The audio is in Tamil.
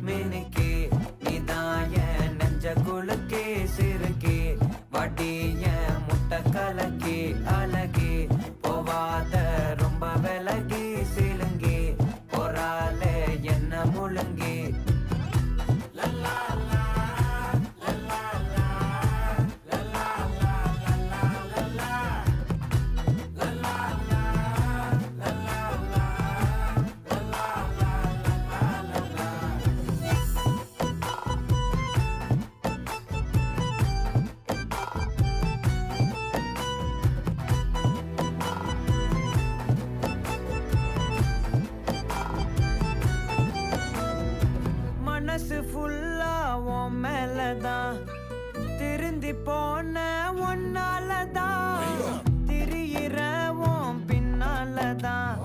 மினுக்கே நீதான் என் நெஞ்ச குலுக்கே சிறுக்கே வடிய முட்டை கலக்கே அழகே போவாத ரொம்ப விலகி சிலுங்கி போறாலே என்ன முழுங்கி மனசு ஃபுல்லா உன் மேலதான் திருந்தி போன ஒன்னாலதான் திரியிற உன் பின்னாலதான்